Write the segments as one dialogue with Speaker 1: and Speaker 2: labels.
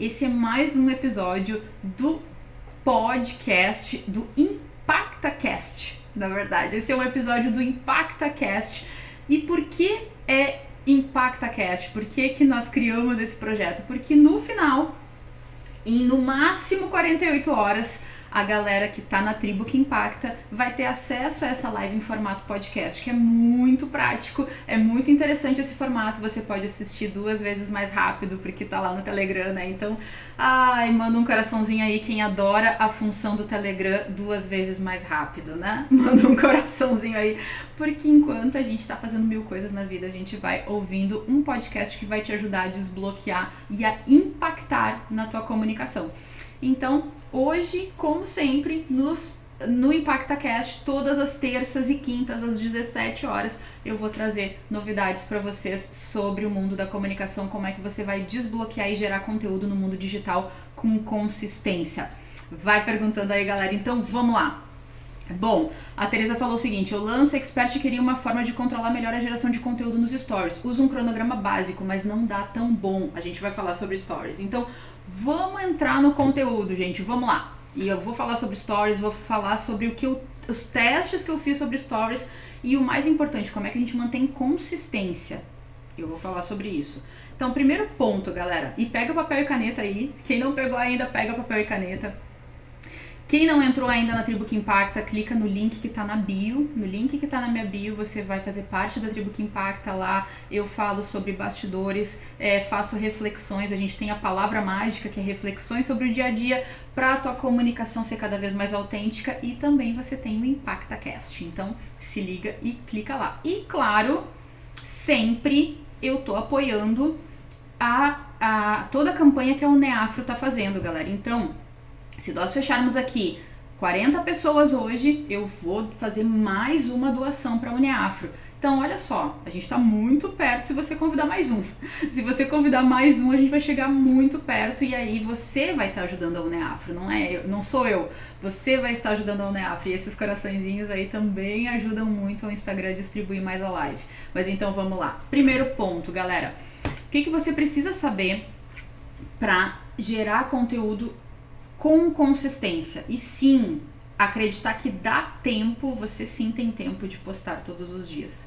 Speaker 1: Esse é mais um episódio do podcast do ImpactaCast. Na verdade, esse é um episódio do ImpactaCast. E por que é ImpactaCast? Por que nós criamos esse projeto? Porque no final, em no máximo 48 horas, a galera que tá na tribo que impacta vai ter acesso a essa live em formato podcast, que é muito prático, é muito interessante esse formato. Você pode assistir 2 vezes mais rápido, porque tá lá no Telegram, né? Então, manda um coraçãozinho aí quem adora a função do Telegram 2 vezes mais rápido, né? Manda um coraçãozinho aí, porque enquanto a gente tá fazendo 1000 coisas na vida, a gente vai ouvindo um podcast que vai te ajudar a desbloquear e a impactar na tua comunicação. Então, hoje, como sempre, no ImpactaCast, todas as terças e quintas, às 17 horas, eu vou trazer novidades para vocês sobre o mundo da comunicação, como é que você vai desbloquear e gerar conteúdo no mundo digital com consistência. Vai perguntando aí, galera. Então, vamos lá. Bom, a Tereza falou o seguinte: eu lanço Expert e queria uma forma de controlar melhor a geração de conteúdo nos stories. Uso um cronograma básico, mas não dá tão bom. A gente vai falar sobre stories. Então, vamos entrar no conteúdo, gente. Vamos lá. E eu vou falar sobre stories, vou falar sobre os testes que eu fiz sobre stories e o mais importante, como é que a gente mantém consistência. Eu vou falar sobre isso. Então, primeiro ponto, galera. E pega papel e caneta aí. Quem não pegou ainda, pega papel e caneta. Quem não entrou ainda na Tribo que Impacta, clica no link que tá na bio. No link que tá na minha bio, você vai fazer parte da Tribo que Impacta lá. Eu falo sobre bastidores, faço reflexões. A gente tem a palavra mágica, que é reflexões sobre o dia a dia, para a tua comunicação ser cada vez mais autêntica. E também você tem o ImpactaCast. Então, se liga e clica lá. E, claro, sempre eu tô apoiando toda a campanha que a Uneafro tá fazendo, galera. Então, se nós fecharmos aqui 40 pessoas hoje, eu vou fazer mais uma doação para a Uneafro. Então, olha só, a gente está muito perto se você convidar mais um. Se você convidar mais um, a gente vai chegar muito perto e aí você vai estar ajudando a Uneafro, não sou eu. Você vai estar ajudando a Uneafro e esses coraçõezinhos aí também ajudam muito ao Instagram a distribuir mais a live. Mas então, vamos lá. Primeiro ponto, galera. O que você precisa saber para gerar conteúdo com consistência? E sim, acreditar que dá tempo, você sim tem tempo de postar todos os dias.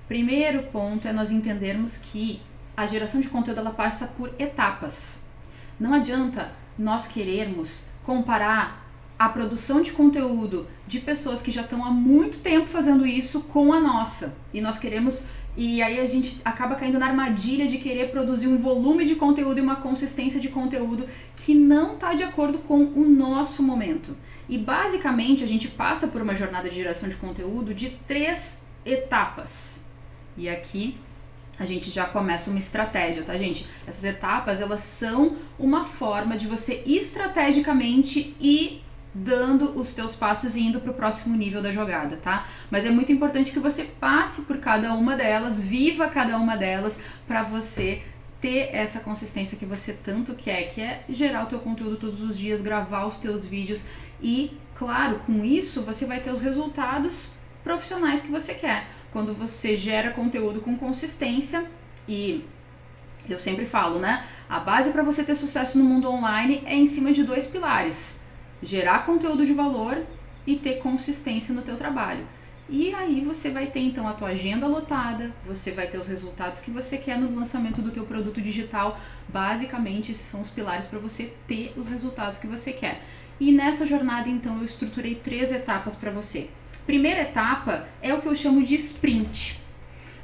Speaker 1: Primeiro ponto é nós entendermos que a geração de conteúdo ela passa por etapas. Não adianta nós querermos comparar a produção de conteúdo de pessoas que já estão há muito tempo fazendo isso com a nossa. E aí a gente acaba caindo na armadilha de querer produzir um volume de conteúdo e uma consistência de conteúdo que não está de acordo com o nosso momento. E basicamente a gente passa por uma jornada de geração de conteúdo de 3 etapas. E aqui a gente já começa uma estratégia, tá, gente? Essas etapas, elas são uma forma de você estrategicamente ir dando os teus passos e indo para o próximo nível da jogada, tá? Mas é muito importante que você passe por cada uma delas, viva cada uma delas, para você ter essa consistência que você tanto quer, que é gerar o teu conteúdo todos os dias, gravar os teus vídeos e, claro, com isso você vai ter os resultados profissionais que você quer. Quando você gera conteúdo com consistência, e eu sempre falo, né? A base para você ter sucesso no mundo online é em cima de 2 pilares: gerar conteúdo de valor e ter consistência no teu trabalho. E aí você vai ter então a tua agenda lotada, você vai ter os resultados que você quer no lançamento do teu produto digital. Basicamente, esses são os pilares para você ter os resultados que você quer. E nessa jornada, então, eu estruturei 3 etapas para você. Primeira etapa é o que eu chamo de sprint.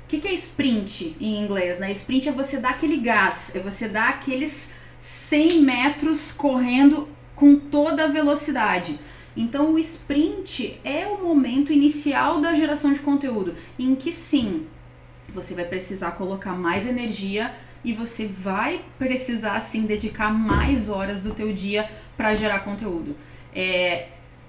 Speaker 1: O que é sprint em inglês, né? Sprint é você dar aquele gás, é você dar aqueles 100 metros correndo com toda a velocidade. Então o sprint é o momento inicial da geração de conteúdo, em que sim, você vai precisar colocar mais energia e você vai precisar sim dedicar mais horas do teu dia para gerar conteúdo.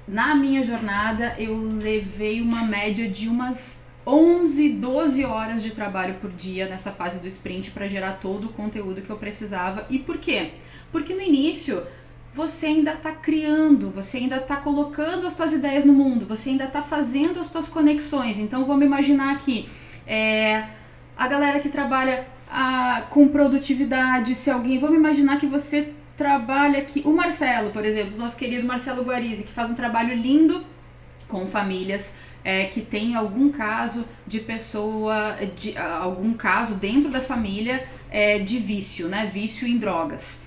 Speaker 1: Na minha jornada eu levei uma média de umas 11, 12 horas de trabalho por dia nessa fase do sprint para gerar todo o conteúdo que eu precisava. E por quê? Porque no início você ainda está criando, você ainda está colocando as suas ideias no mundo, você ainda está fazendo as suas conexões. Então vamos imaginar aqui, a galera que trabalha com produtividade, vamos imaginar que você trabalha aqui, o Marcelo, por exemplo, nosso querido Marcelo Guarizi, que faz um trabalho lindo com famílias que tem algum caso de pessoa, algum caso dentro da família de vício, né? Vício em drogas.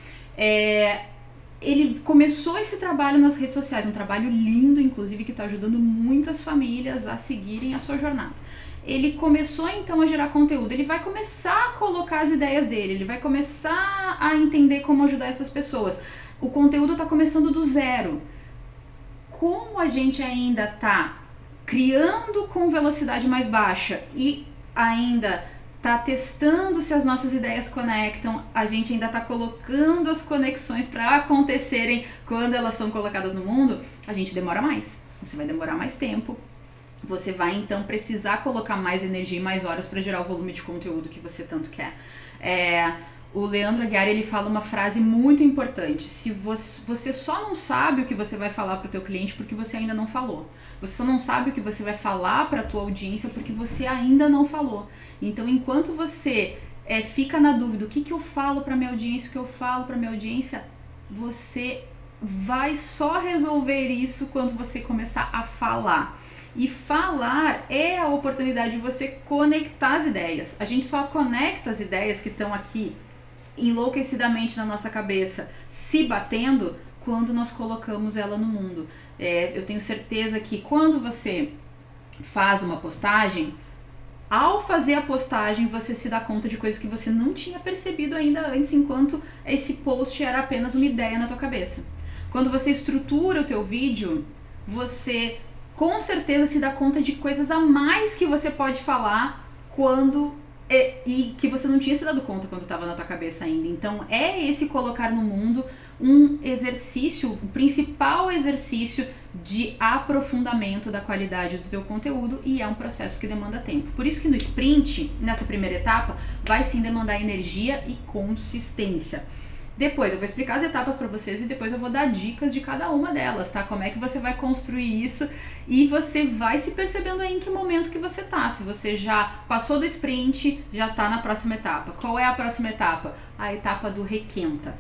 Speaker 1: Ele começou esse trabalho nas redes sociais, um trabalho lindo, inclusive, que está ajudando muitas famílias a seguirem a sua jornada. Ele começou então a gerar conteúdo, ele vai começar a colocar as ideias dele, ele vai começar a entender como ajudar essas pessoas. O conteúdo está começando do zero. Como a gente ainda está criando com velocidade mais baixa e ainda está testando se as nossas ideias conectam, a gente ainda está colocando as conexões para acontecerem quando elas são colocadas no mundo, a gente demora mais. Você vai demorar mais tempo, você vai então precisar colocar mais energia e mais horas para gerar o volume de conteúdo que você tanto quer. O Leandro Aguiar, ele fala uma frase muito importante: se você só não sabe o que você vai falar para o teu cliente porque você ainda não falou. Você só não sabe o que você vai falar para a tua audiência porque você ainda não falou. Então, enquanto você fica na dúvida, o que eu falo para minha audiência, o que eu falo para minha audiência, você vai só resolver isso quando você começar a falar. E falar é a oportunidade de você conectar as ideias. A gente só conecta as ideias que estão aqui enlouquecidamente na nossa cabeça, se batendo, quando nós colocamos ela no mundo. Eu tenho certeza que quando você faz uma postagem, ao fazer a postagem você se dá conta de coisas que você não tinha percebido ainda antes, enquanto esse post era apenas uma ideia na tua cabeça. Quando você estrutura o teu vídeo, você com certeza se dá conta de coisas a mais que você pode falar e que você não tinha se dado conta quando estava na tua cabeça ainda. Então esse colocar no mundo um exercício, o principal exercício de aprofundamento da qualidade do teu conteúdo, e é um processo que demanda tempo. Por isso que no sprint, nessa primeira etapa, vai sim demandar energia e consistência. Depois eu vou explicar as etapas para vocês e depois eu vou dar dicas de cada uma delas, tá? Como é que você vai construir isso e você vai se percebendo aí em que momento que você tá. Se você já passou do sprint, já tá na próxima etapa. Qual é a próxima etapa? A etapa do requenta.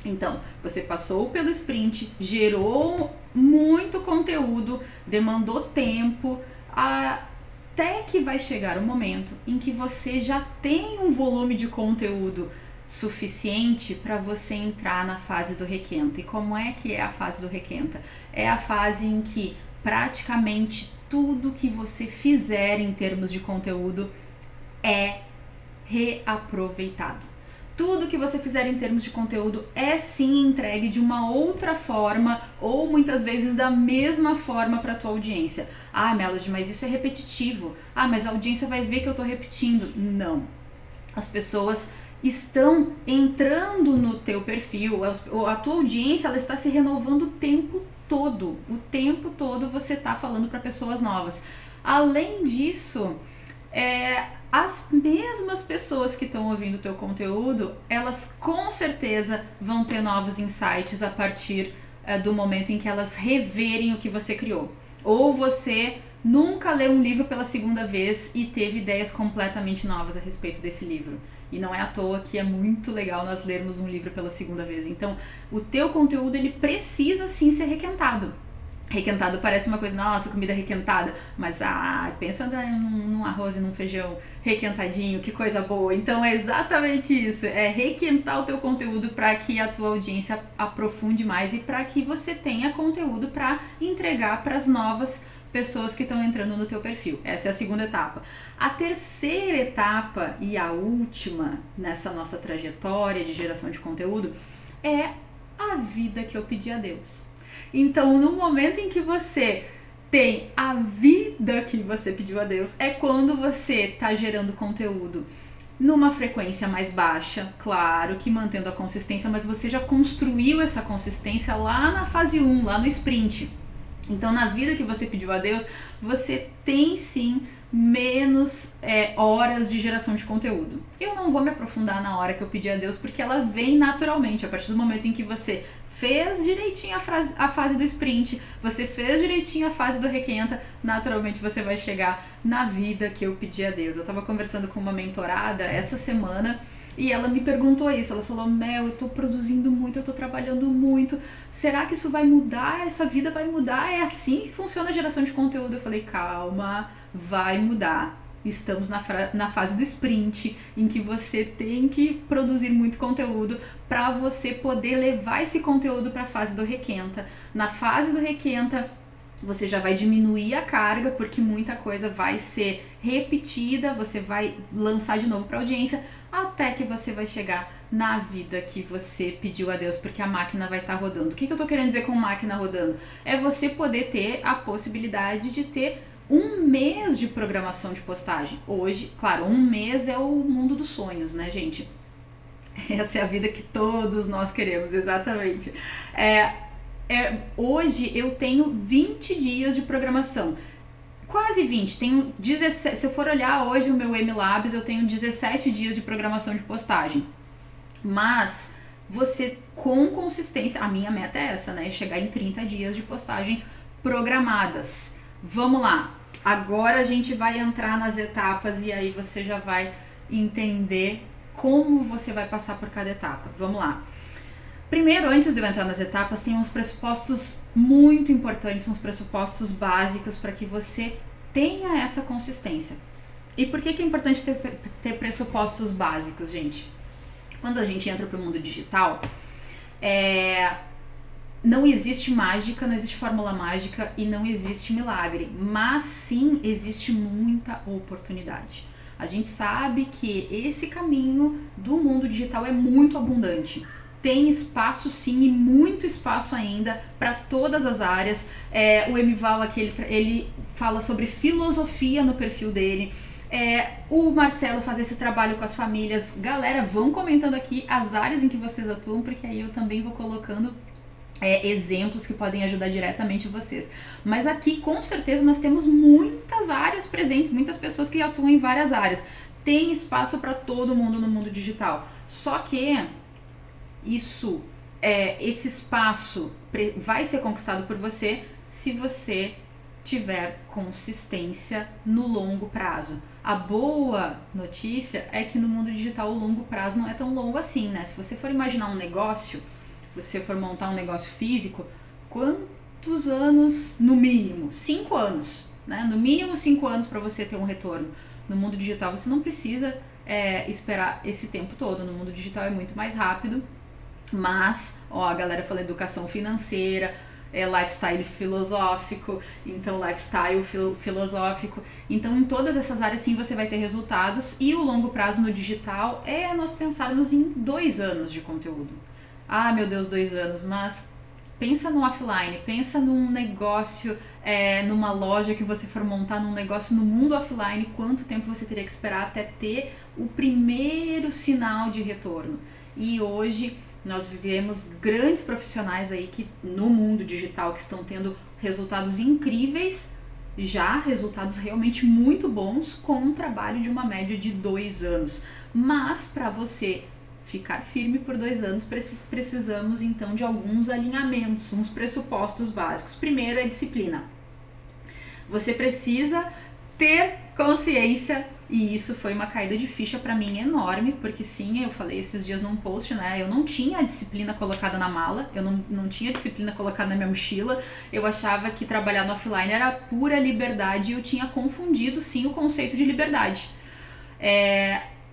Speaker 1: Então, você passou pelo sprint, gerou muito conteúdo, demandou tempo, até que vai chegar o momento em que você já tem um volume de conteúdo suficiente para você entrar na fase do requenta. E como é que é a fase do requenta? É a fase em que praticamente tudo que você fizer em termos de conteúdo é reaproveitado. Tudo que você fizer em termos de conteúdo é sim entregue de uma outra forma ou muitas vezes da mesma forma para a tua audiência. Melody, mas isso é repetitivo. Mas a audiência vai ver que eu estou repetindo. Não. As pessoas estão entrando no teu perfil, a tua audiência ela está se renovando o tempo todo. O tempo todo você está falando para pessoas novas. Além disso, as mesmas pessoas que estão ouvindo o teu conteúdo, elas com certeza vão ter novos insights a partir do momento em que elas reverem o que você criou. Ou você nunca leu um livro pela segunda vez e teve ideias completamente novas a respeito desse livro. E não é à toa que é muito legal nós lermos um livro pela segunda vez. Então, o teu conteúdo ele precisa sim ser requentado. Requentado parece uma coisa, nossa, comida requentada, mas pensa num arroz e num feijão requentadinho, que coisa boa. Então é exatamente isso, é requentar o teu conteúdo para que a tua audiência aprofunde mais e para que você tenha conteúdo para entregar para as novas pessoas que estão entrando no teu perfil. Essa é a segunda etapa. A terceira etapa e a última nessa nossa trajetória de geração de conteúdo é a vida que eu pedi a Deus. Então, no momento em que você tem a vida que você pediu a Deus, é quando você está gerando conteúdo numa frequência mais baixa, claro que mantendo a consistência, mas você já construiu essa consistência lá na fase 1, lá no sprint. Então, na vida que você pediu a Deus, você tem sim menos horas de geração de conteúdo. Eu não vou me aprofundar na hora que eu pedi a Deus, porque ela vem naturalmente, a partir do momento em que você fez direitinho a fase do sprint, você fez direitinho a fase do requenta, naturalmente você vai chegar na vida que eu pedi a Deus. Eu estava conversando com uma mentorada essa semana E ela me perguntou isso, ela falou, Mel, eu tô produzindo muito, eu tô trabalhando muito, será que isso vai mudar? Essa vida vai mudar? É assim que funciona a geração de conteúdo? Eu falei, calma, vai mudar. Estamos na fase do sprint, em que você tem que produzir muito conteúdo para você poder levar esse conteúdo para a fase do requenta. Na fase do requenta, você já vai diminuir a carga, porque muita coisa vai ser repetida, você vai lançar de novo para a audiência, até que você vai chegar na vida que você pediu a Deus, porque a máquina vai estar rodando. O que eu tô querendo dizer com máquina rodando? É você poder ter a possibilidade de ter um mês de programação de postagem. Hoje, claro, um mês é o mundo dos sonhos, né, gente? Essa é a vida que todos nós queremos, exatamente. Hoje eu tenho 20 dias de programação. Quase 20, tenho 17, se eu for olhar hoje o meu MLabs, eu tenho 17 dias de programação de postagem. Mas você com consistência, a minha meta é essa, né? Chegar em 30 dias de postagens programadas. Vamos lá, agora a gente vai entrar nas etapas e aí você já vai entender como você vai passar por cada etapa. Vamos lá. Primeiro, antes de eu entrar nas etapas, tem uns pressupostos muito importantes, uns pressupostos básicos para que você tenha essa consistência. E por que é importante ter pressupostos básicos, gente? Quando a gente entra para o mundo digital, não existe mágica, não existe fórmula mágica e não existe milagre, mas sim existe muita oportunidade. A gente sabe que esse caminho do mundo digital é muito abundante. Tem espaço sim, e muito espaço ainda para todas as áreas. O Emival aqui, ele fala sobre filosofia no perfil dele. O Marcelo faz esse trabalho com as famílias. Galera, vão comentando aqui as áreas em que vocês atuam, porque aí eu também vou colocando exemplos que podem ajudar diretamente vocês. Mas aqui, com certeza, nós temos muitas áreas presentes, muitas pessoas que atuam em várias áreas. Tem espaço para todo mundo no mundo digital. Só que esse espaço vai ser conquistado por você se você tiver consistência no longo prazo. A boa notícia é que no mundo digital o longo prazo não é tão longo assim, né? Se você for imaginar um negócio, você for montar um negócio físico, quantos anos? No mínimo 5 anos, né? No mínimo 5 anos para você ter um retorno. No mundo digital você não precisa esperar esse tempo todo. No mundo digital é muito mais rápido. Mas, a galera fala educação financeira, lifestyle filosófico, então lifestyle filosófico. Então, em todas essas áreas, sim, você vai ter resultados. E o longo prazo no digital é nós pensarmos em 2 anos de conteúdo. Ah, meu Deus, 2 anos, mas pensa no offline, pensa num negócio, numa loja que você for montar, num negócio no mundo offline, quanto tempo você teria que esperar até ter o primeiro sinal de retorno. E hoje nós vivemos grandes profissionais aí que no mundo digital que estão tendo resultados incríveis, já resultados realmente muito bons com um trabalho de uma média de 2 anos. Mas para você ficar firme por 2 anos, precisamos então de alguns alinhamentos, uns pressupostos básicos. Primeiro é disciplina. Você precisa ter consciência, e isso foi uma caída de ficha para mim enorme, porque sim, eu falei esses dias num post, né, eu não tinha a disciplina colocada na mala, eu não tinha a disciplina colocada na minha mochila, eu achava que trabalhar no offline era pura liberdade e eu tinha confundido sim o conceito de liberdade.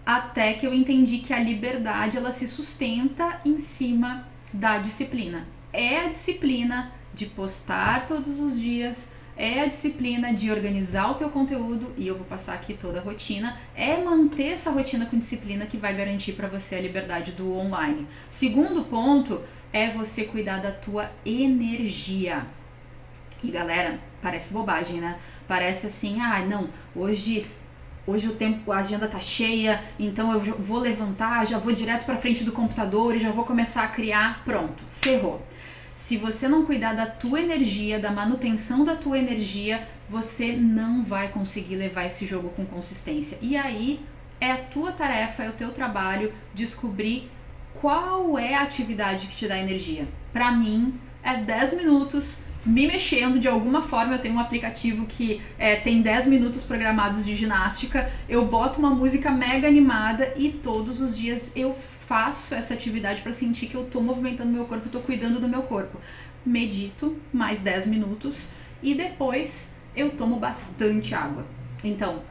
Speaker 1: Até que eu entendi que a liberdade ela se sustenta em cima da disciplina. É a disciplina de postar todos os dias, é a disciplina de organizar o teu conteúdo, e eu vou passar aqui toda a rotina, é manter essa rotina com disciplina que vai garantir para você a liberdade do online. Segundo ponto é você cuidar da tua energia. E galera, parece bobagem, né? Parece assim, não, hoje a agenda tá cheia, então eu vou levantar, já vou direto para frente do computador e já vou começar a criar, pronto, ferrou. Se você não cuidar da tua energia, da manutenção da tua energia, você não vai conseguir levar esse jogo com consistência. E aí é a tua tarefa, é o teu trabalho descobrir qual é a atividade que te dá energia. Para mim é 10 minutos me mexendo de alguma forma. Eu tenho um aplicativo que tem 10 minutos programados de ginástica, eu boto uma música mega animada e todos os dias eu faço essa atividade para sentir que eu tô movimentando meu corpo, eu tô cuidando do meu corpo. Medito mais 10 minutos e depois eu tomo bastante água. Então,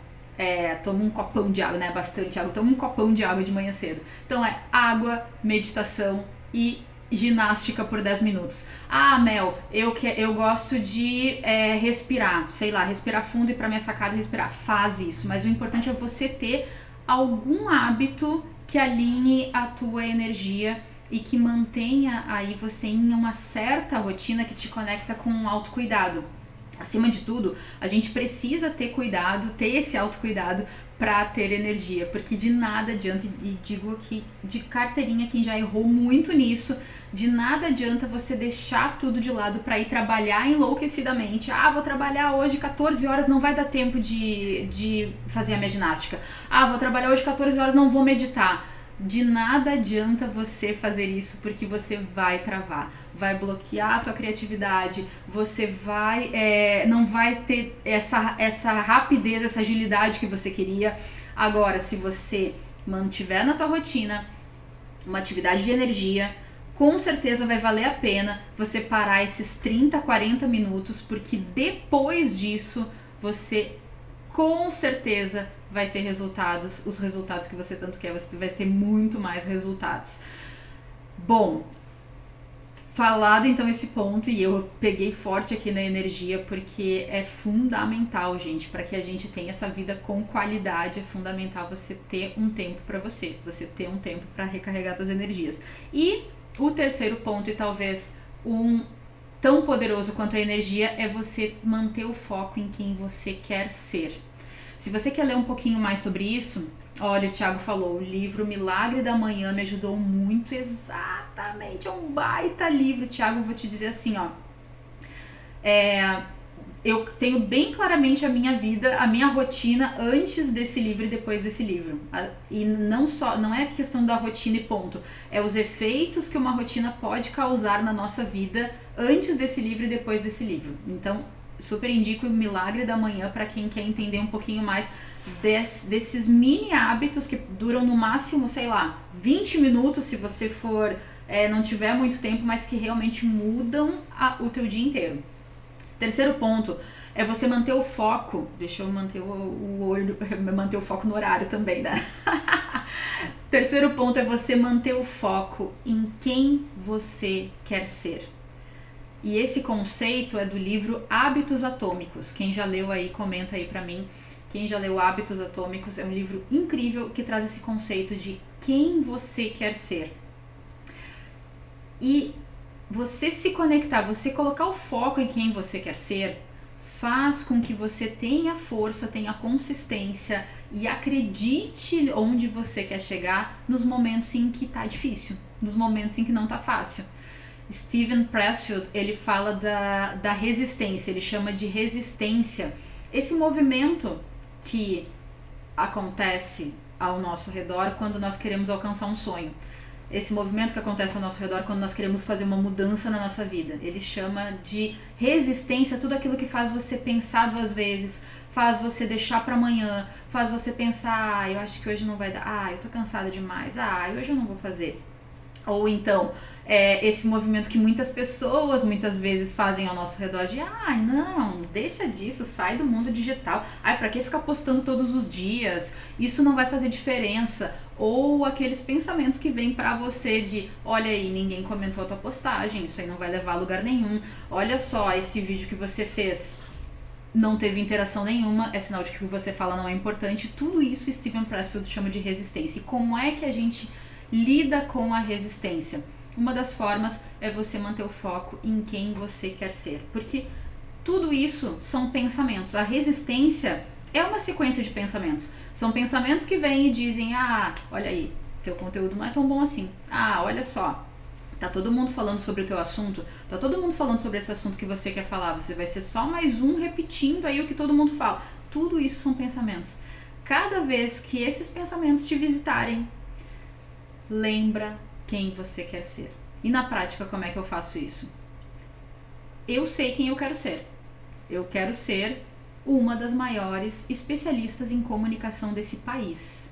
Speaker 1: tomo um copão de água, né? Bastante água, tomo um copão de água de manhã cedo. Então água, meditação e ginástica por 10 minutos. Ah, Mel, eu gosto de respirar, sei lá, respirar fundo e ir pra minha sacada respirar. Faz isso, mas o importante é você ter algum hábito que alinhe a tua energia e que mantenha aí você em uma certa rotina que te conecta com um autocuidado. Acima de tudo, a gente precisa ter cuidado, ter esse autocuidado para ter energia, porque de nada adianta, e digo aqui de carteirinha quem já errou muito nisso, de nada adianta você deixar tudo de lado para ir trabalhar enlouquecidamente. Ah, vou trabalhar hoje 14 horas, não vai dar tempo de fazer a minha ginástica. Ah, vou trabalhar hoje 14 horas, não vou meditar. De nada adianta você fazer isso, porque você vai travar, vai bloquear a tua criatividade, você não vai ter essa rapidez, essa agilidade que você queria. Agora, se você mantiver na tua rotina uma atividade de energia, com certeza vai valer a pena você parar esses 30, 40 minutos, porque depois disso você com certeza vai ter resultados, os resultados que você tanto quer, você vai ter muito mais resultados. Bom, falado então esse ponto, e eu peguei forte aqui na energia, porque é fundamental, gente, para que a gente tenha essa vida com qualidade, é fundamental você ter um tempo para você ter um tempo para recarregar suas energias. E o terceiro ponto, e talvez um tão poderoso quanto a energia, é você manter o foco em quem você quer ser. Se você quer ler um pouquinho mais sobre isso, olha, o Thiago falou, o livro Milagre da Manhã me ajudou muito, exatamente, é um baita livro, Thiago, vou te dizer assim, ó, eu tenho bem claramente a minha vida, a minha rotina antes desse livro e depois desse livro. E não é questão da rotina e ponto, é os efeitos que uma rotina pode causar na nossa vida antes desse livro e depois desse livro. Então, super indico o Milagre da Manhã para quem quer entender um pouquinho mais desses mini hábitos que duram no máximo, sei lá, 20 minutos se você for não tiver muito tempo, mas que realmente mudam o teu dia inteiro. Terceiro ponto é você manter o foco. Deixa eu manter o olho, manter o foco no horário também, né? Terceiro ponto é você manter o foco em quem você quer ser. E esse conceito é do livro Hábitos Atômicos. Quem já leu aí, comenta aí pra mim. Quem já leu Hábitos Atômicos, é um livro incrível que traz esse conceito de quem você quer ser. E você se conectar, você colocar o foco em quem você quer ser, faz com que você tenha força, tenha consistência e acredite onde você quer chegar nos momentos em que tá difícil, nos momentos em que não tá fácil. Steven Pressfield, ele fala da resistência, ele chama de resistência. Esse movimento que acontece ao nosso redor quando nós queremos alcançar um sonho. Esse movimento que acontece ao nosso redor quando nós queremos fazer uma mudança na nossa vida. Ele chama de resistência, tudo aquilo que faz você pensar 2 vezes, faz você deixar pra amanhã, faz você pensar, eu acho que hoje não vai dar, eu tô cansada demais, hoje eu não vou fazer. Ou então, esse movimento que muitas pessoas muitas vezes fazem ao nosso redor de não, deixa disso, sai do mundo digital, pra que ficar postando todos os dias, isso não vai fazer diferença. Ou aqueles pensamentos que vêm pra você de, olha aí, ninguém comentou a tua postagem, isso aí não vai levar a lugar nenhum, olha só, esse vídeo que você fez não teve interação nenhuma, é sinal de que o que você fala não é importante. Tudo isso Steven Pressfield chama de resistência. E como é que a gente lida com a resistência? Uma das formas é você manter o foco em quem você quer ser, porque tudo isso são pensamentos. A resistência é uma sequência de pensamentos. São pensamentos que vêm e dizem, olha aí, teu conteúdo não é tão bom assim. Olha só, tá todo mundo falando sobre o teu assunto, tá todo mundo falando sobre esse assunto que você quer falar, você vai ser só mais um repetindo aí o que todo mundo fala. Tudo isso são pensamentos. Cada vez que esses pensamentos te visitarem, lembra quem você quer ser. E na prática, como é que eu faço isso? eu sei quem eu quero ser. Eu quero ser uma das maiores especialistas em comunicação desse país.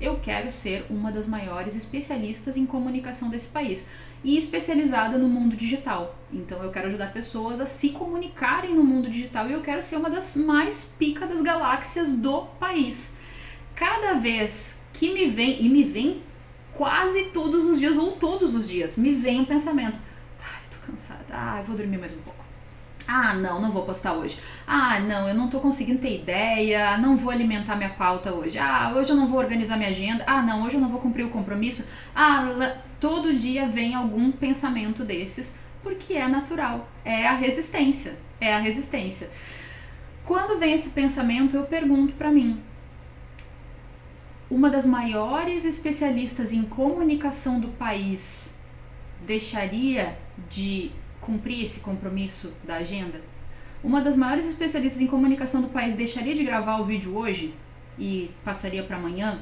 Speaker 1: Eu quero ser uma das maiores especialistas em comunicação desse país e especializada no mundo digital. Então eu quero ajudar pessoas a se comunicarem no mundo digital e eu quero ser uma das mais pica das galáxias do país. Cada vez que me vem quase todos os dias ou todos os dias, me vem um pensamento: ai, tô cansada, eu vou dormir mais um pouco. Ah, não vou postar hoje. Ah, não, eu não tô conseguindo ter ideia, não vou alimentar minha pauta hoje. Ah, hoje eu não vou organizar minha agenda. Ah, não, hoje eu não vou cumprir o compromisso. Ah, todo dia vem algum pensamento desses, porque é natural, é a resistência, Quando vem esse pensamento, eu pergunto pra mim: uma das maiores especialistas em comunicação do país deixaria de cumprir esse compromisso da agenda? Uma das maiores especialistas em comunicação do país deixaria de gravar o vídeo hoje e passaria para amanhã?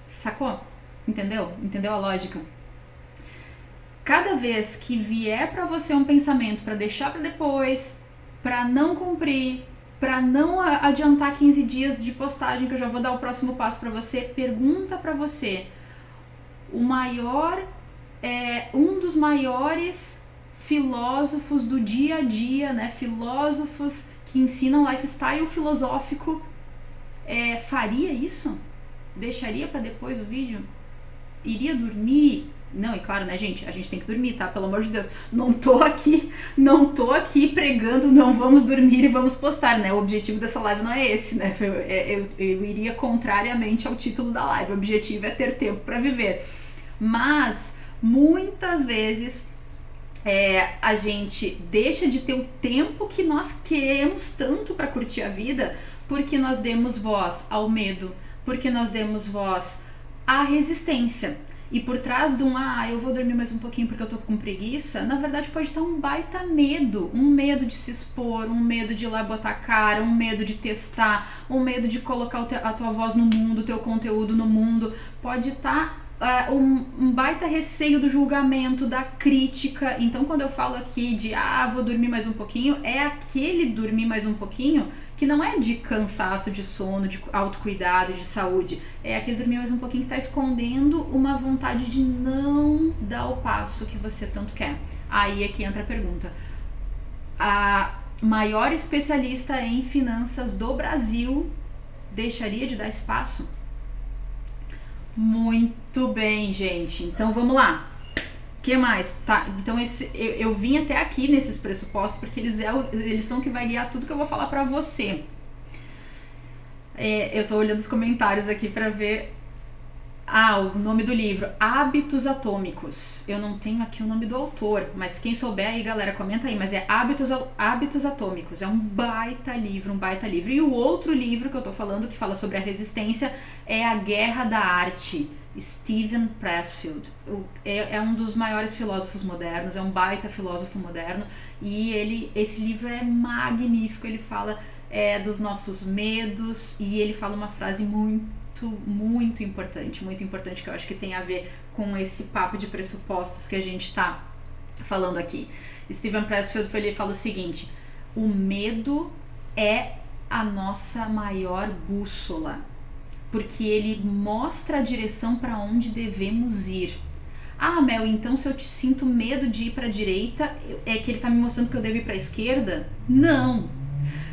Speaker 1: Sacou? Entendeu? Entendeu a lógica? Cada vez que vier para você um pensamento para deixar para depois, para não cumprir, para não adiantar 15 dias de postagem, que eu já vou dar o próximo passo para você, pergunta para você: um dos maiores filósofos do dia a dia, né? Filósofos que ensinam lifestyle filosófico, faria isso? Deixaria para depois o vídeo? Iria dormir? Não, e claro, né, gente? A gente tem que dormir, tá? Pelo amor de Deus. Não tô aqui pregando não vamos dormir e vamos postar, né? O objetivo dessa live não é esse, né? Eu iria contrariamente ao título da live. O objetivo é ter tempo para viver. Mas muitas vezes a gente deixa de ter o tempo que nós queremos tanto para curtir a vida, porque nós demos voz ao medo, porque nós demos voz à resistência. E por trás de eu vou dormir mais um pouquinho porque eu tô com preguiça, na verdade pode estar um baita medo, um medo de se expor, um medo de ir lá botar a cara, um medo de testar, um medo de colocar a tua voz no mundo, o teu conteúdo no mundo, pode estar um baita receio do julgamento, da crítica. Então quando eu falo aqui de vou dormir mais um pouquinho, é aquele dormir mais um pouquinho que não é de cansaço, de sono, de autocuidado, de saúde, é aquele dormir mais um pouquinho que está escondendo uma vontade de não dar o passo que você tanto quer. Aí é que entra a pergunta: a maior especialista em finanças do Brasil deixaria de dar esse passo? Muito bem, gente. Então vamos lá. O que mais? Tá, então eu vim até aqui nesses pressupostos porque eles são que vai guiar tudo que eu vou falar pra você. Eu tô olhando os comentários aqui pra ver o nome do livro, Hábitos Atômicos. Eu não tenho aqui o nome do autor, mas quem souber aí, galera, comenta aí. Mas é Hábitos Atômicos. É um baita livro. E o outro livro que eu tô falando, que fala sobre a resistência, é A Guerra da Arte, Steven Pressfield. É um dos maiores filósofos modernos, é um baita filósofo moderno, e esse livro é magnífico. Ele fala dos nossos medos, e ele fala uma frase muito importante, que eu acho que tem a ver com esse papo de pressupostos que a gente tá falando aqui. Steven Pressfield, ele fala o seguinte: o medo é a nossa maior bússola, porque ele mostra a direção para onde devemos ir. Mel, então se eu te sinto medo de ir para a direita, é que ele tá me mostrando que eu devo ir para a esquerda? Não!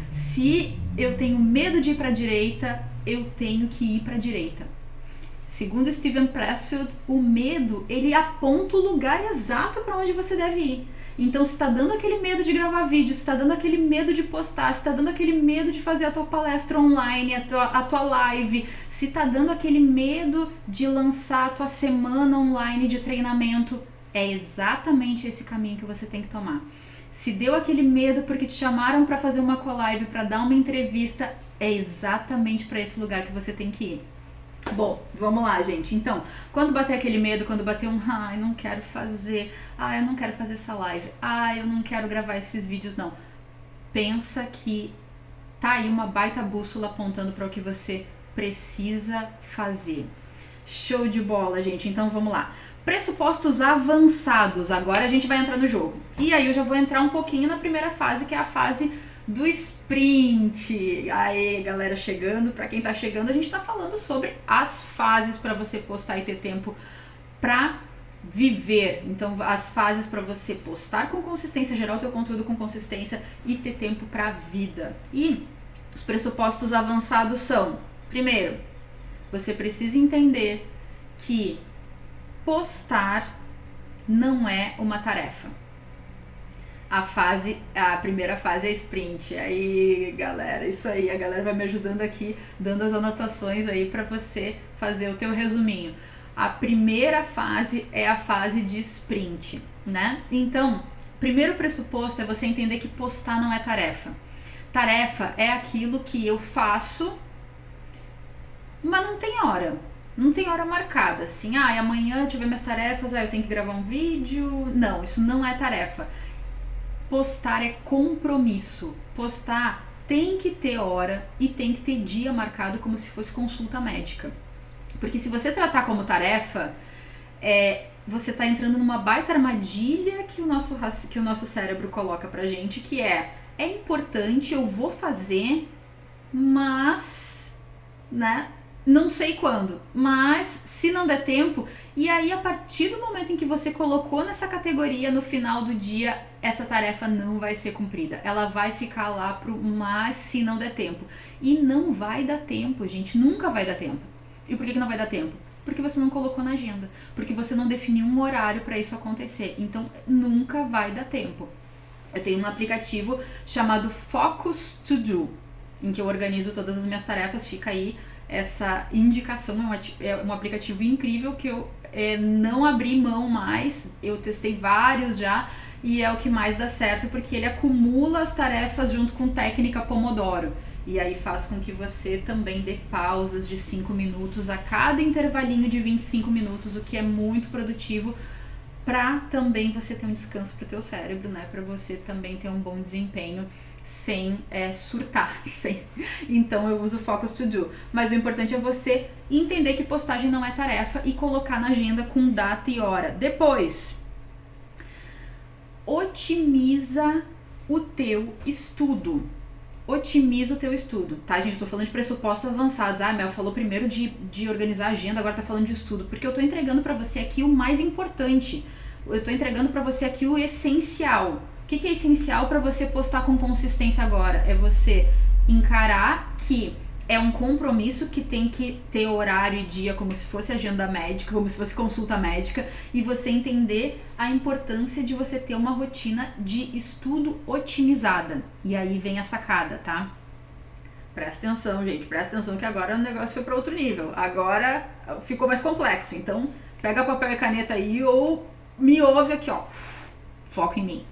Speaker 1: Se eu tenho medo de ir para a direita, eu tenho que ir para a direita. Segundo Steven Pressfield, o medo, ele aponta o lugar exato para onde você deve ir. Então, se está dando aquele medo de gravar vídeo, se está dando aquele medo de postar, se está dando aquele medo de fazer a tua palestra online, a tua live, se está dando aquele medo de lançar a tua semana online de treinamento, é exatamente esse caminho que você tem que tomar. Se deu aquele medo porque te chamaram para fazer uma co-live, para dar uma entrevista, é exatamente para esse lugar que você tem que ir. Bom, vamos lá, gente. Então, quando bater aquele medo, quando bater eu não quero fazer, eu não quero fazer essa live, eu não quero gravar esses vídeos, não. Pensa que tá aí uma baita bússola apontando para o que você precisa fazer. Show de bola, gente. Então, vamos lá. Pressupostos avançados. Agora a gente vai entrar no jogo. E aí eu já vou entrar um pouquinho na primeira fase, que é a fase do sprint. Aí, galera chegando, para quem tá chegando, a gente tá falando sobre as fases para você postar e ter tempo para viver. Então, as fases para você postar com consistência, gerar o teu conteúdo com consistência e ter tempo para vida. E os pressupostos avançados são: primeiro, você precisa entender que postar não é uma tarefa. A primeira fase é sprint. Aí, galera, isso aí, a galera vai me ajudando aqui, dando as anotações aí para você fazer o teu resuminho. A primeira fase é a fase de sprint, né? Então, primeiro pressuposto é você entender que postar não é tarefa. Tarefa é aquilo que eu faço, mas não tem hora. Não tem hora marcada, assim, amanhã deixa eu ver minhas tarefas, eu tenho que gravar um vídeo. Não, isso não é tarefa. Postar é compromisso. Postar tem que ter hora e tem que ter dia marcado, como se fosse consulta médica. Porque se você tratar como tarefa, você está entrando numa baita armadilha que o nosso cérebro coloca pra gente, que é importante, eu vou fazer, mas, né, não sei quando, mas se não der tempo. E aí, a partir do momento em que você colocou nessa categoria, no final do dia, essa tarefa não vai ser cumprida. Ela vai ficar lá pro mas se não der tempo. E não vai dar tempo, gente, nunca vai dar tempo. E por que não vai dar tempo? Porque você não colocou na agenda, porque você não definiu um horário para isso acontecer. Então, nunca vai dar tempo. Eu tenho um aplicativo chamado Focus To Do, em que eu organizo todas as minhas tarefas. Fica aí essa indicação. É um aplicativo incrível que eu não abri mão mais. Eu testei vários já e é o que mais dá certo, porque ele acumula as tarefas junto com técnica Pomodoro. E aí faz com que você também dê pausas de 5 minutos a cada intervalinho de 25 minutos, o que é muito produtivo para também você ter um descanso para o teu cérebro, né? Para você também ter um bom desempenho sem surtar. Então eu uso o Focus To Do. Mas o importante é você entender que postagem não é tarefa e colocar na agenda com data e hora. Depois, otimiza o teu estudo. Otimiza o teu estudo, tá, gente? Eu tô falando de pressupostos avançados. Mel falou primeiro de organizar a agenda, agora tá falando de estudo, porque eu tô entregando pra você aqui o mais importante. Eu tô entregando pra você aqui o essencial. O que é essencial pra você postar com consistência agora? É você encarar que é um compromisso que tem que ter horário e dia, como se fosse agenda médica, como se fosse consulta médica, e você entender a importância de você ter uma rotina de estudo otimizada. E aí vem a sacada, tá? Presta atenção, gente, presta atenção que agora o negócio foi para outro nível. Agora ficou mais complexo, então pega papel e caneta aí ou me ouve aqui, ó. Foco em mim.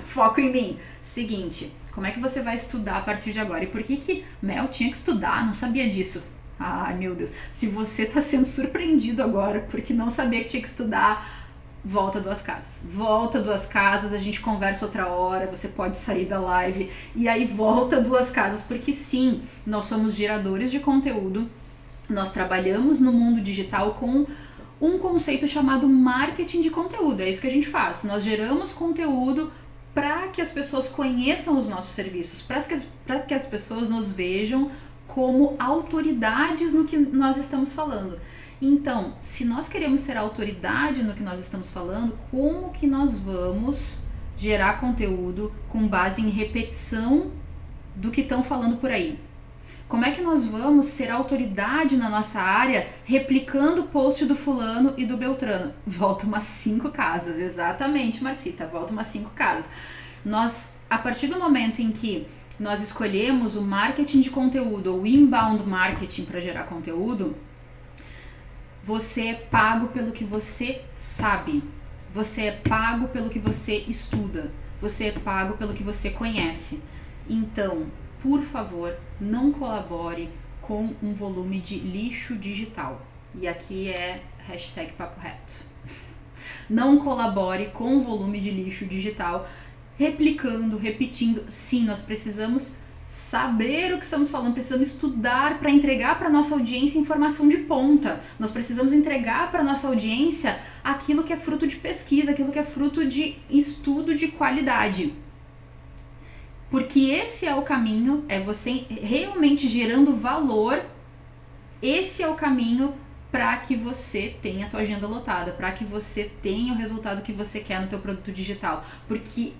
Speaker 1: Foco em mim. Seguinte, como é que você vai estudar a partir de agora? E por que Mel tinha que estudar? Não sabia disso. Ai, meu Deus. Se você tá sendo surpreendido agora porque não sabia que tinha que estudar, volta 2 casas. Volta 2 casas, a gente conversa outra hora, você pode sair da live e aí volta 2 casas, porque sim, nós somos geradores de conteúdo, nós trabalhamos no mundo digital com um conceito chamado marketing de conteúdo. É isso que a gente faz. Nós geramos conteúdo para que as pessoas conheçam os nossos serviços, para que as pessoas nos vejam como autoridades no que nós estamos falando. Então, se nós queremos ser autoridade no que nós estamos falando, como que nós vamos gerar conteúdo com base em repetição do que estão falando por aí? Como é que nós vamos ser autoridade na nossa área replicando o post do fulano e do Beltrano? Volta umas 5 casas, exatamente, Marcita, volta umas 5 casas. Nós, a partir do momento em que nós escolhemos o marketing de conteúdo ou inbound marketing para gerar conteúdo, você é pago pelo que você sabe, você é pago pelo que você estuda, você é pago pelo que você conhece. Então, por favor, não colabore com um volume de lixo digital. E aqui é hashtag papo reto. Não colabore com um volume de lixo digital, replicando, repetindo. Sim, nós precisamos saber o que estamos falando, precisamos estudar para entregar para nossa audiência informação de ponta. Nós precisamos entregar para nossa audiência aquilo que é fruto de pesquisa, aquilo que é fruto de estudo de qualidade. Porque esse é o caminho, é você realmente gerando valor, esse é o caminho para que você tenha a tua agenda lotada, para que você tenha o resultado que você quer no teu produto digital. Porque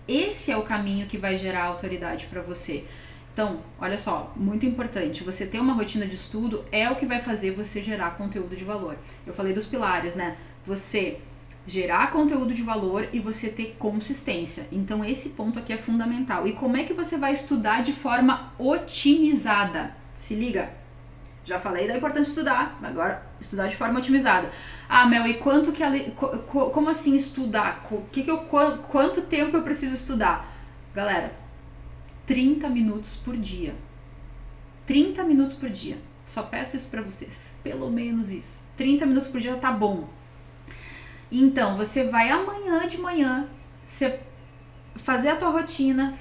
Speaker 1: esse é o caminho que vai gerar autoridade para você. Então, olha só, muito importante, você ter uma rotina de estudo é o que vai fazer você gerar conteúdo de valor. Eu falei dos pilares, né? Você gerar conteúdo de valor e você ter consistência. Então, esse ponto aqui é fundamental. E como é que você vai estudar de forma otimizada? Se liga, já falei da importância de estudar, agora estudar de forma otimizada. Ah, Mel, e quanto que como assim estudar? Quanto tempo eu preciso estudar? Galera, 30 minutos por dia. 30 minutos por dia. Só peço isso pra vocês. Pelo menos isso. 30 minutos por dia tá bom. Então, você vai amanhã de manhã fazer a tua rotina,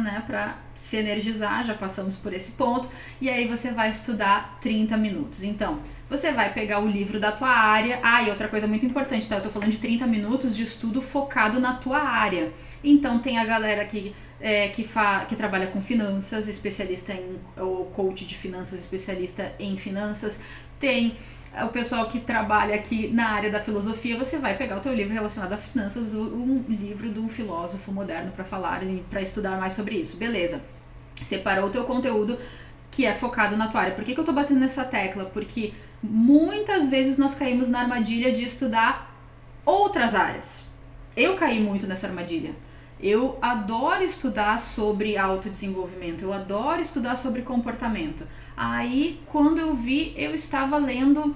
Speaker 1: né, pra se energizar, já passamos por esse ponto, e aí você vai estudar 30 minutos. Então, você vai pegar o livro da tua área. Ah, e outra coisa muito importante, tá? Eu tô falando de 30 minutos de estudo focado na tua área. Então, tem a galera que trabalha com finanças, especialista ou coach de finanças, especialista em finanças. Tem o pessoal que trabalha aqui na área da filosofia. Você vai pegar o teu livro relacionado a finanças, um livro de um filósofo moderno para estudar mais sobre isso. Beleza. Separou o teu conteúdo que é focado na tua área. Por que eu tô batendo nessa tecla? Porque muitas vezes nós caímos na armadilha de estudar outras áreas. Eu caí muito nessa armadilha. Eu adoro estudar sobre autodesenvolvimento, eu adoro estudar sobre comportamento. Aí, quando eu vi, eu estava lendo,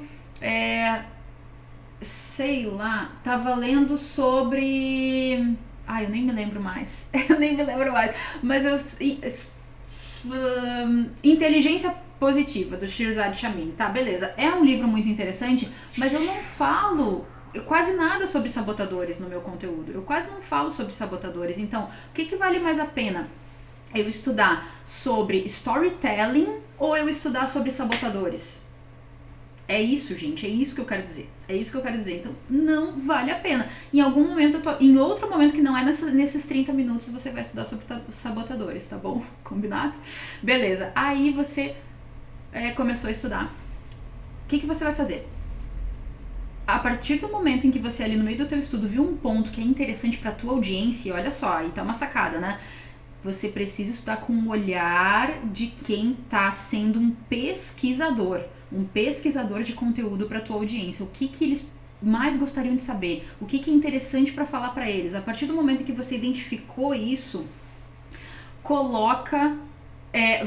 Speaker 1: estava lendo sobre... eu nem me lembro mais, mas Inteligência Positiva, do Shirzad Chamine, tá, beleza. É um livro muito interessante, mas eu não falo quase nada sobre sabotadores no meu conteúdo. Eu quase não falo sobre sabotadores. Então, o que vale mais a pena? Eu estudar sobre storytelling ou eu estudar sobre sabotadores? É isso, gente. É isso que eu quero dizer. Então, não vale a pena. Em outro momento que não é nesses 30 minutos, você vai estudar sobre sabotadores, tá bom? Combinado? Beleza. Aí você começou a estudar. O que você vai fazer? A partir do momento em que você ali no meio do teu estudo viu um ponto que é interessante para a tua audiência, olha só, aí tá uma sacada, né? Você precisa estudar com o olhar de quem tá sendo um pesquisador de conteúdo para a tua audiência. O que eles mais gostariam de saber? O que é interessante para falar para eles? A partir do momento em que você identificou isso,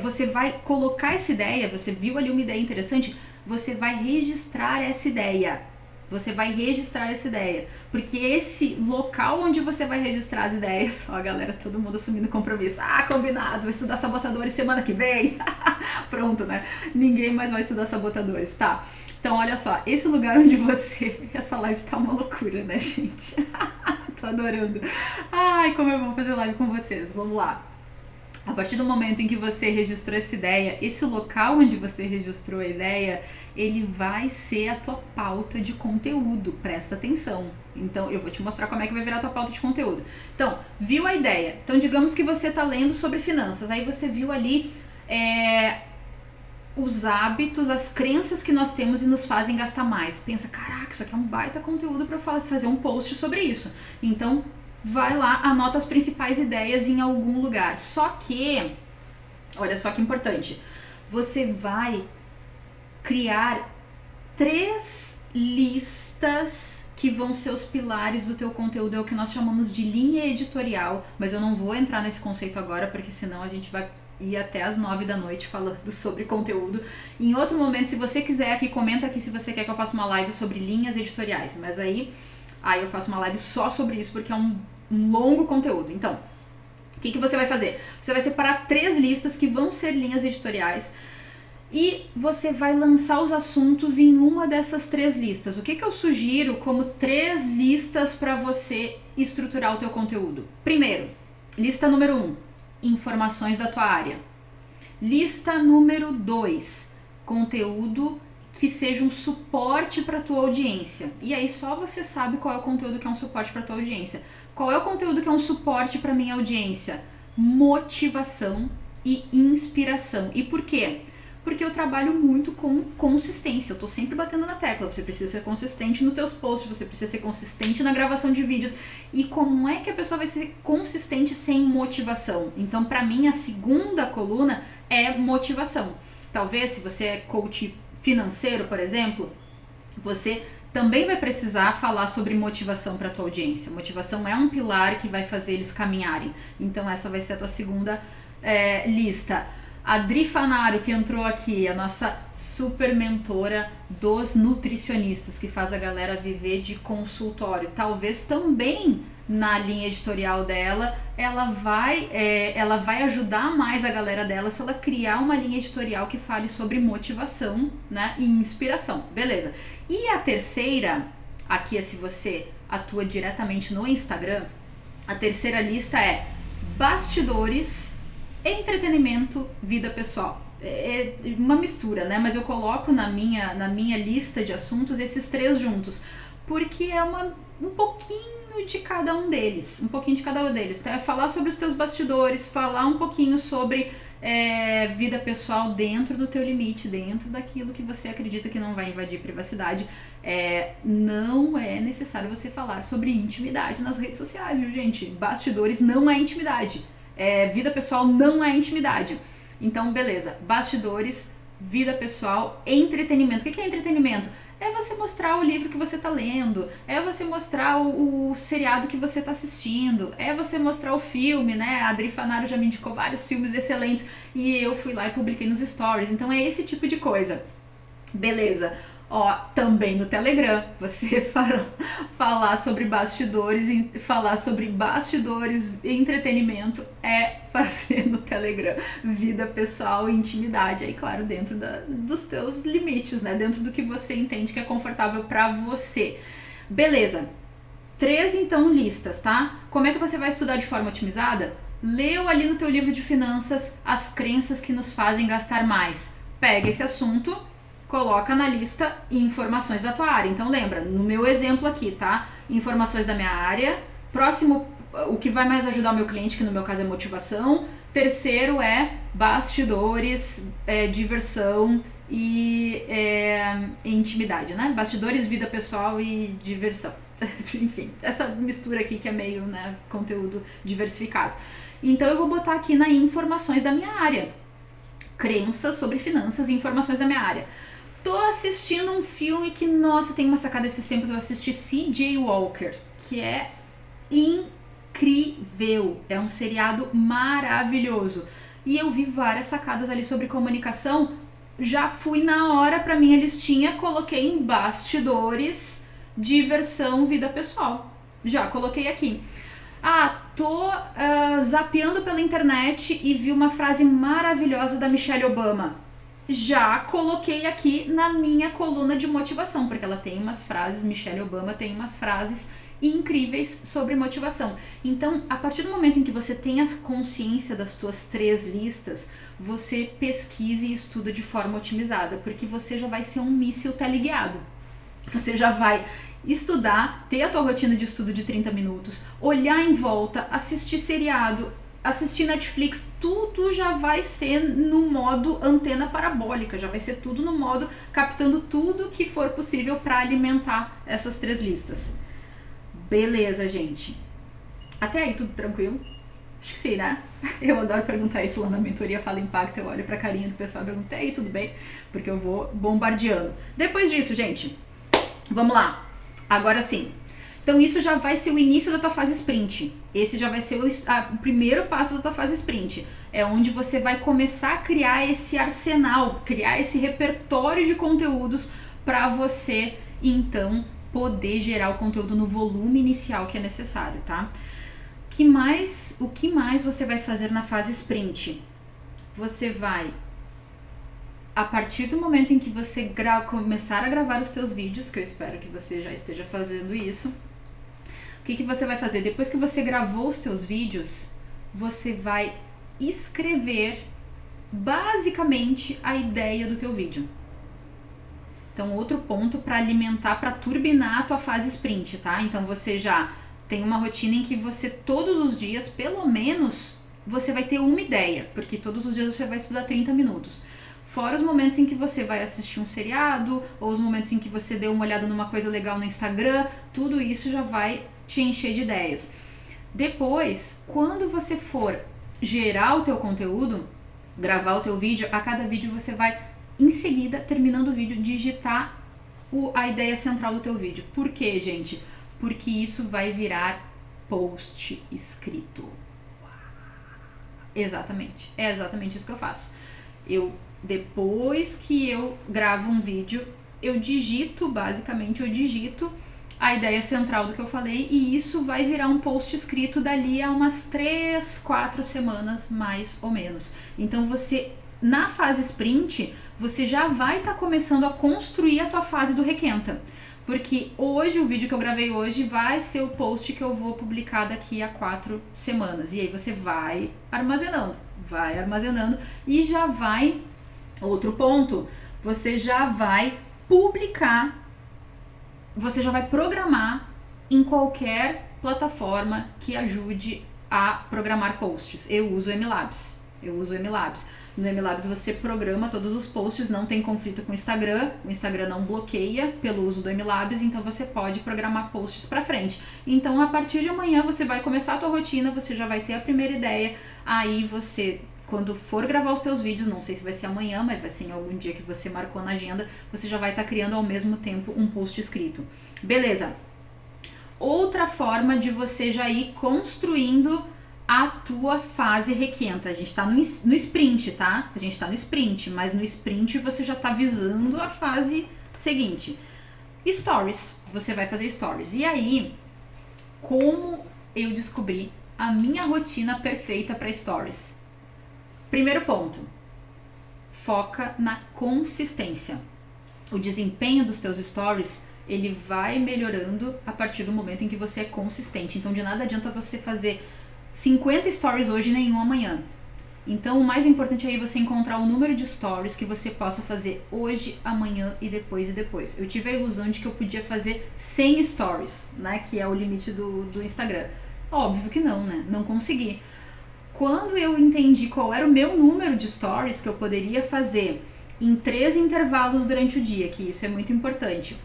Speaker 1: você vai colocar essa ideia, você viu ali uma ideia interessante, você vai registrar essa ideia. Porque esse local onde você vai registrar as ideias, ó, galera, todo mundo assumindo compromisso. Combinado, vou estudar sabotadores semana que vem. Pronto, né? Ninguém mais vai estudar sabotadores, tá? Então, olha só, esse lugar onde essa live tá uma loucura, né, gente? Tô adorando. Como é bom fazer live com vocês. Vamos lá. A partir do momento em que você registrou essa ideia, esse local onde você registrou a ideia, ele vai ser a tua pauta de conteúdo. Presta atenção. Então, eu vou te mostrar como é que vai virar a tua pauta de conteúdo. Então, viu a ideia. Então, digamos que você está lendo sobre finanças. Aí você viu ali os hábitos, as crenças que nós temos e nos fazem gastar mais. Pensa, caraca, isso aqui é um baita conteúdo para fazer um post sobre isso. Então, vai lá, anota as principais ideias em algum lugar. Só que, olha só que importante, você vai criar 3 listas que vão ser os pilares do teu conteúdo, é o que nós chamamos de linha editorial, mas eu não vou entrar nesse conceito agora, porque senão a gente vai ir até as 9 da noite falando sobre conteúdo. Em outro momento, se você quiser aqui, comenta aqui se você quer que eu faça uma live sobre linhas editoriais, mas aí eu faço uma live só sobre isso, porque é um longo conteúdo. Então, o que você vai fazer? Você vai separar 3 listas que vão ser linhas editoriais e você vai lançar os assuntos em uma dessas 3 listas. O que eu sugiro como 3 listas para você estruturar o teu conteúdo? Primeiro, lista número 1, informações da tua área. Lista número 2, conteúdo que seja um suporte para a tua audiência. E aí só você sabe qual é o conteúdo que é um suporte para a tua audiência. Qual é o conteúdo que é um suporte para minha audiência? Motivação e inspiração. E por quê? Porque eu trabalho muito com consistência. Eu tô sempre batendo na tecla. Você precisa ser consistente nos teus posts, você precisa ser consistente na gravação de vídeos. E como é que a pessoa vai ser consistente sem motivação? Então, para mim, a segunda coluna é motivação. Talvez, se você é coach financeiro, por exemplo, você também vai precisar falar sobre motivação para a tua audiência. Motivação é um pilar que vai fazer eles caminharem. Então, essa vai ser a tua segunda lista. A Dri Fanaro, que entrou aqui, a nossa super mentora dos nutricionistas, que faz a galera viver de consultório. Talvez também na linha editorial dela, ela vai ajudar mais a galera dela se ela criar uma linha editorial que fale sobre motivação, né, e inspiração. Beleza. E a terceira, aqui é se você atua diretamente no Instagram, a terceira lista é bastidores, entretenimento, vida pessoal. É uma mistura, né? Mas eu coloco na minha lista de assuntos esses três juntos, porque é um pouquinho de cada um deles. Um pouquinho de cada um deles. Então, é falar sobre os teus bastidores, falar um pouquinho sobre vida pessoal dentro do teu limite, dentro daquilo que você acredita que não vai invadir privacidade. Não é necessário você falar sobre intimidade nas redes sociais, viu, gente? Bastidores não é intimidade. Vida pessoal não é intimidade. Então, beleza. Bastidores, vida pessoal, entretenimento. O que é entretenimento? É você mostrar o livro que você está lendo, é você mostrar o seriado que você está assistindo, é você mostrar o filme, né? A Adri Fanaro já me indicou vários filmes excelentes e eu fui lá e publiquei nos stories. Então, é esse tipo de coisa. Beleza. Ó, também no Telegram, você falar sobre bastidores, entretenimento fazer no Telegram, vida pessoal e intimidade, aí claro, dentro dos teus limites, né, dentro do que você entende que é confortável pra você. Beleza, 3 então listas, tá? Como é que você vai estudar de forma otimizada? Leu ali no teu livro de finanças as crenças que nos fazem gastar mais. Pega esse assunto, coloca na lista informações da tua área. Então lembra, no meu exemplo aqui, tá? Informações da minha área. Próximo, o que vai mais ajudar o meu cliente, que no meu caso é motivação. Terceiro é bastidores, diversão e intimidade, né? Bastidores, vida pessoal e diversão. Enfim, essa mistura aqui que é meio, né, conteúdo diversificado. Então eu vou botar aqui na informações da minha área. Crenças sobre finanças e informações da minha área. Tô assistindo um filme que, nossa, tem uma sacada esses tempos, eu assisti C.J. Walker, que é incrível, é um seriado maravilhoso. E eu vi várias sacadas ali sobre comunicação, já fui na hora pra minha listinha, coloquei em bastidores, diversão, vida pessoal. Já coloquei aqui. Tô zapeando pela internet e vi uma frase maravilhosa da Michelle Obama. Já coloquei aqui na minha coluna de motivação, porque ela tem umas frases, Michelle Obama tem umas frases incríveis sobre motivação. Então, a partir do momento em que você tem a consciência das tuas 3 listas, você pesquise e estuda de forma otimizada, porque você já vai ser um míssil teleguiado. Você já vai estudar, ter a tua rotina de estudo de 30 minutos, olhar em volta, assistir seriado, assistir Netflix, tudo já vai ser no modo antena parabólica, já vai ser tudo no modo captando tudo que for possível para alimentar essas 3 listas. Beleza, gente. Até aí tudo tranquilo? Acho que sim, né? Eu adoro perguntar isso lá na mentoria Fala Impacto, eu olho pra carinha do pessoal e pergunto, aí tudo bem? Porque eu vou bombardeando. Depois disso, gente, vamos lá. Agora sim. Então isso já vai ser o início da tua fase sprint. Esse já vai ser o primeiro passo da tua fase sprint. É onde você vai começar a criar esse arsenal, criar esse repertório de conteúdos para você, então, poder gerar o conteúdo no volume inicial que é necessário, tá? O que mais você vai fazer na fase sprint? Você vai, a partir do momento em que você começar a gravar os teus vídeos, que eu espero que você já esteja fazendo isso, o que você vai fazer? Depois que você gravou os teus vídeos, você vai escrever basicamente a ideia do teu vídeo. Então, outro ponto para alimentar, para turbinar a tua fase sprint, tá? Então, você já tem uma rotina em que você, todos os dias, pelo menos, você vai ter uma ideia, porque todos os dias você vai estudar 30 minutos. Fora os momentos em que você vai assistir um seriado, ou os momentos em que você deu uma olhada numa coisa legal no Instagram, tudo isso já vai te encher de ideias. Depois, quando você for gerar o teu conteúdo, gravar o teu vídeo, a cada vídeo você vai, em seguida, terminando o vídeo, digitar a ideia central do teu vídeo. Por quê, gente? Porque isso vai virar post escrito. Exatamente. É exatamente isso que eu faço. Depois que eu gravo um vídeo, eu digito a ideia central do que eu falei, e isso vai virar um post escrito dali a umas 3, 4 semanas, mais ou menos. Então você, na fase sprint, você já vai estar começando a construir a tua fase do requenta. Porque hoje, o vídeo que eu gravei hoje vai ser o post que eu vou publicar daqui a 4 semanas. E aí você vai armazenando e já vai... Outro ponto, você já vai publicar, você já vai programar em qualquer plataforma que ajude a programar posts. Eu uso o MLabs. No MLabs você programa todos os posts, não tem conflito com o Instagram não bloqueia pelo uso do MLabs, então você pode programar posts para frente. Então, a partir de amanhã você vai começar a tua rotina, você já vai ter a primeira ideia, aí você... Quando for gravar os teus vídeos, não sei se vai ser amanhã, mas vai ser em algum dia que você marcou na agenda, você já vai estar criando ao mesmo tempo um post escrito. Beleza. Outra forma de você já ir construindo a tua fase requenta. A gente tá no sprint, tá? A gente tá no sprint, mas no sprint você já tá visando a fase seguinte. Stories. Você vai fazer stories. E aí, como eu descobri a minha rotina perfeita para stories? Primeiro ponto, foca na consistência. O desempenho dos teus stories, ele vai melhorando a partir do momento em que você é consistente. Então, de nada adianta você fazer 50 stories hoje e nenhum amanhã. Então, o mais importante é você encontrar o número de stories que você possa fazer hoje, amanhã e depois. Eu tive a ilusão de que eu podia fazer 100 stories, né? Que é o limite do Instagram. Óbvio que não, né? Não consegui. Quando eu entendi qual era o meu número de stories que eu poderia fazer em 3 intervalos durante o dia, que isso é muito importante.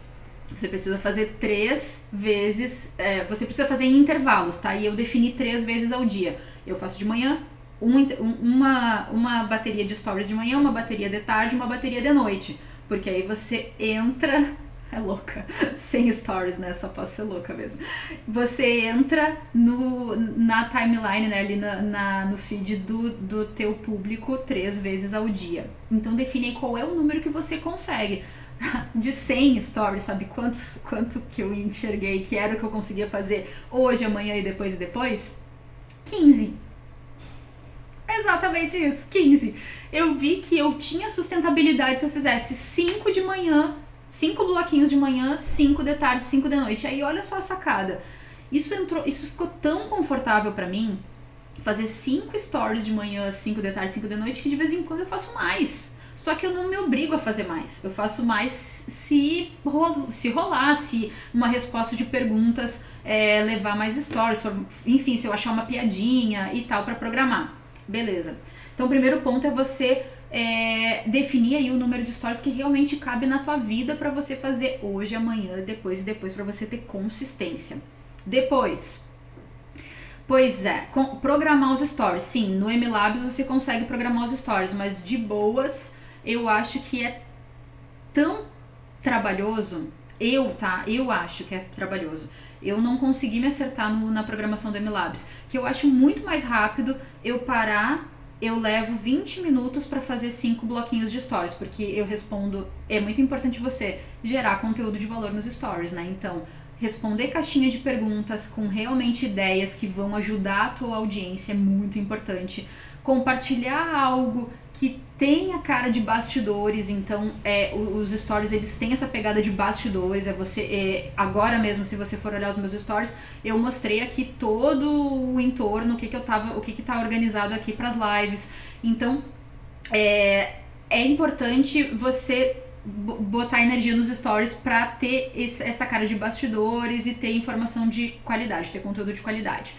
Speaker 1: Você precisa fazer 3 vezes, você precisa fazer em intervalos, tá? E eu defini 3 vezes ao dia. Eu faço de manhã, uma bateria de stories de manhã, uma bateria de tarde, uma bateria de noite. Porque aí você entra... É louca, sem stories, né? Só posso ser louca mesmo. Você entra na timeline, né? Ali no feed do teu público 3 vezes ao dia. Então define qual é o número que você consegue. De 100 stories, sabe quanto que eu enxerguei que era o que eu conseguia fazer hoje, amanhã e depois? 15. Exatamente isso, 15. Eu vi que eu tinha sustentabilidade se eu fizesse 5 de manhã, 5 bloquinhos de manhã, 5 de tarde, 5 de noite. Aí olha só a sacada. Isso ficou tão confortável pra mim, fazer 5 stories de manhã, 5 de tarde, 5 de noite, que de vez em quando eu faço mais. Só que eu não me obrigo a fazer mais. Eu faço mais se rolar, se uma resposta de perguntas levar mais stories, enfim, se eu achar uma piadinha e tal pra programar. Beleza. Então o primeiro ponto é você... definir aí o número de stories que realmente cabe na tua vida para você fazer hoje, amanhã, depois e depois, para você ter consistência. Depois, programar os stories. Sim, no MLabs você consegue programar os stories, mas de boas, eu acho que é tão trabalhoso. Eu acho que é trabalhoso. Eu não consegui me acertar na programação do MLabs, que eu acho muito mais rápido eu parar. Eu levo 20 minutos para fazer 5 bloquinhos de stories, porque eu respondo... É muito importante você gerar conteúdo de valor nos stories, né? Então, responder caixinha de perguntas com realmente ideias que vão ajudar a tua audiência é muito importante. Compartilhar algo que tem a cara de bastidores, então os stories eles têm essa pegada de bastidores, agora mesmo se você for olhar os meus stories, eu mostrei aqui todo o entorno, o que tá organizado aqui para as lives, então é importante você botar energia nos stories para ter essa cara de bastidores e ter informação de qualidade, ter conteúdo de qualidade.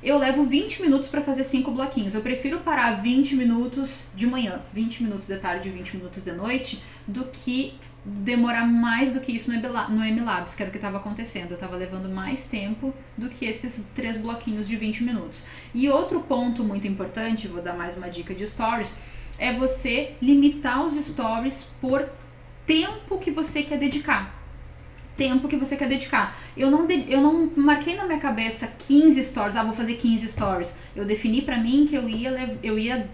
Speaker 1: Eu levo 20 minutos para fazer 5 bloquinhos. Eu prefiro parar 20 minutos de manhã, 20 minutos de tarde e 20 minutos de noite, do que demorar mais do que isso no MLabs, que era o que estava acontecendo. Eu estava levando mais tempo do que esses 3 bloquinhos de 20 minutos. E outro ponto muito importante, vou dar mais uma dica de stories, é você limitar os stories por tempo que você quer dedicar. Eu não marquei na minha cabeça 15 stories, vou fazer 15 stories. Eu defini pra mim que eu ia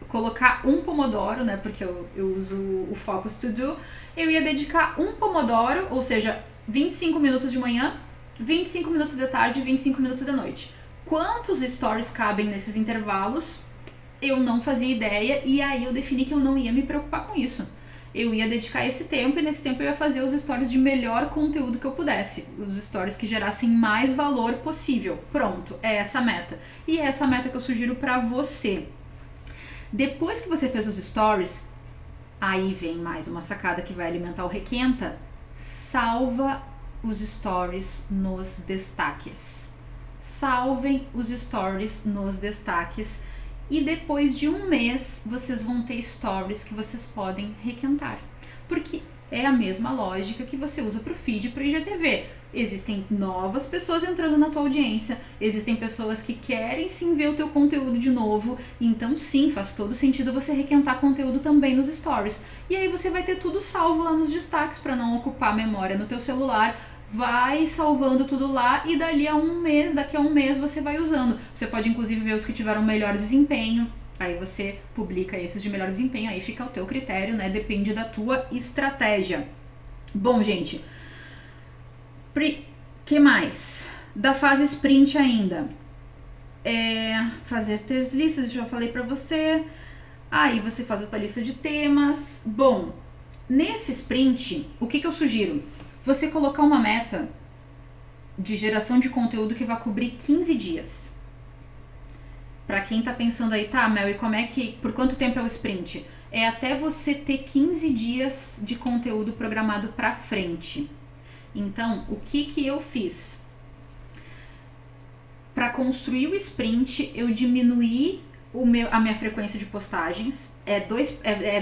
Speaker 1: colocar um pomodoro, né, porque eu uso o Focus To Do. Eu ia dedicar um pomodoro, ou seja, 25 minutos de manhã, 25 minutos de tarde e 25 minutos de noite. Quantos stories cabem nesses intervalos? Eu não fazia ideia e aí eu defini que eu não ia me preocupar com isso. Eu ia dedicar esse tempo e nesse tempo eu ia fazer os stories de melhor conteúdo que eu pudesse. Os stories que gerassem mais valor possível. Pronto, é essa a meta. E é essa a meta que eu sugiro pra você. Depois que você fez os stories, aí vem mais uma sacada que vai alimentar o Requenta. Salva os stories nos destaques. Salvem os stories nos destaques. E depois de um mês, vocês vão ter stories que vocês podem requentar. Porque é a mesma lógica que você usa para o feed e para o IGTV. Existem novas pessoas entrando na tua audiência, existem pessoas que querem sim ver o teu conteúdo de novo, então sim, faz todo sentido você requentar conteúdo também nos stories. E aí você vai ter tudo salvo lá nos destaques para não ocupar a memória no teu celular. Vai salvando tudo lá e daqui a um mês você vai usando. Você pode inclusive ver os que tiveram melhor desempenho, aí você publica esses de melhor desempenho, aí fica ao teu critério, né? Depende da tua estratégia. Bom, gente, que mais? Da fase sprint ainda. Fazer 3 listas, já falei pra você. Aí você faz a tua lista de temas. Bom, nesse sprint, o que eu sugiro? Você colocar uma meta de geração de conteúdo que vai cobrir 15 dias. Pra quem tá pensando aí, tá, Mel, e por quanto tempo é o sprint? É até você ter 15 dias de conteúdo programado pra frente. Então, o que eu fiz? Pra construir o sprint, eu diminuí a minha frequência de postagens.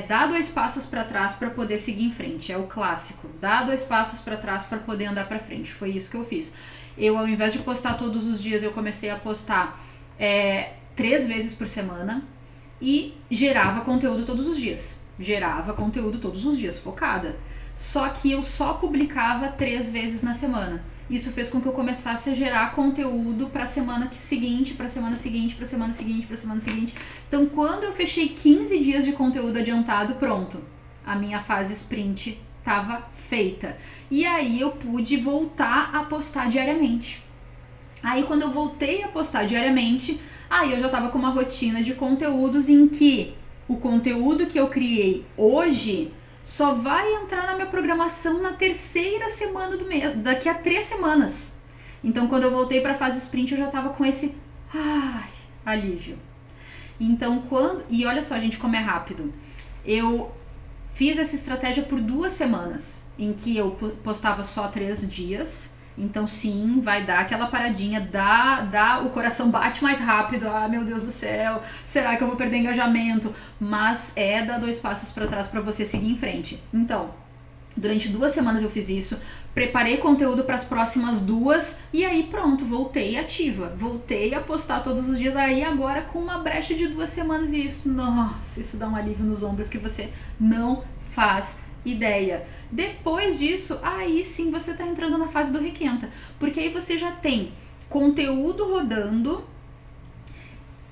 Speaker 1: Dar 2 passos para trás para poder seguir em frente, é o clássico, dar 2 passos para trás para poder andar para frente, foi isso que eu fiz. Eu, ao invés de postar todos os dias, eu comecei a postar 3 vezes por semana e gerava conteúdo todos os dias, focada. Só que eu só publicava 3 vezes na semana. Isso fez com que eu começasse a gerar conteúdo para a semana seguinte, para a semana seguinte, para a semana seguinte, para a semana seguinte. Então, quando eu fechei 15 dias de conteúdo adiantado, pronto, a minha fase sprint estava feita. E aí eu pude voltar a postar diariamente. Aí, quando eu voltei a postar diariamente, aí eu já estava com uma rotina de conteúdos em que o conteúdo que eu criei hoje só vai entrar na minha programação na 3ª semana do mês, daqui a 3 semanas. Então, quando eu voltei para a fase sprint, eu já estava com esse alívio. Então, e olha só, gente, como é rápido. Eu fiz essa estratégia por 2 semanas, em que eu postava só 3 dias. Então, sim, vai dar aquela paradinha, o coração bate mais rápido, meu Deus do céu, será que eu vou perder engajamento? Mas dar 2 passos para trás para você seguir em frente. Então, durante 2 semanas eu fiz isso, preparei conteúdo para as próximas 2 e aí pronto, voltei ativa, voltei a postar todos os dias, aí agora com uma brecha de 2 semanas e isso dá um alívio nos ombros que você não faz ideia. Depois disso, aí sim você tá entrando na fase do Requenta, porque aí você já tem conteúdo rodando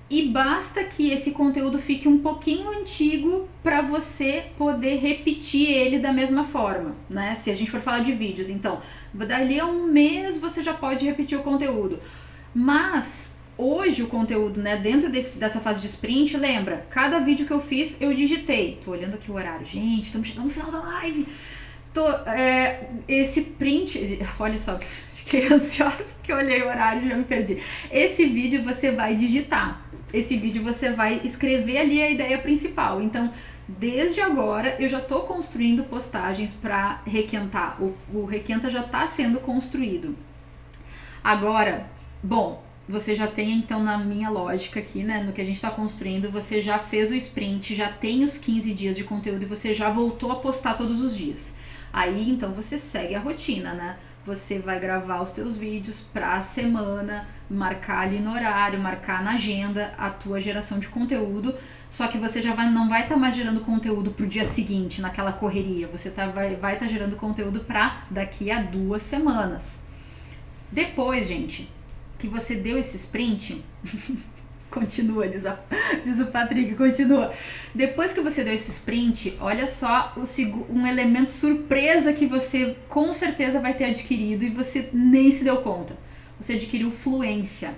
Speaker 1: e basta que esse conteúdo fique um pouquinho antigo para você poder repetir ele da mesma forma, né? Se a gente for falar de vídeos, então, dali a um mês você já pode repetir o conteúdo. Mas hoje o conteúdo, né, dentro dessa fase de sprint, lembra, cada vídeo que eu fiz, eu digitei. Tô olhando aqui o horário. Gente, estamos chegando no final da live. Esse print, olha só, fiquei ansiosa que eu olhei o horário e já me perdi. Esse vídeo você vai digitar. Esse vídeo você vai escrever ali a ideia principal. Então, desde agora, eu já estou construindo postagens para requentar. O requenta já está sendo construído. Agora, bom, você já tem então na minha lógica aqui, né, no que a gente está construindo, você já fez o sprint, já tem os 15 dias de conteúdo e você já voltou a postar todos os dias. Aí, então, você segue a rotina, né? Você vai gravar os teus vídeos pra semana, marcar ali no horário, marcar na agenda a tua geração de conteúdo, só que você já não vai estar mais gerando conteúdo pro dia seguinte, naquela correria. Você vai estar gerando conteúdo pra daqui a 2 semanas. Depois, gente, que você deu esse sprint... Continua, diz o Patrick, continua. Depois que você deu esse sprint, olha só um elemento surpresa que você com certeza vai ter adquirido e você nem se deu conta. Você adquiriu fluência.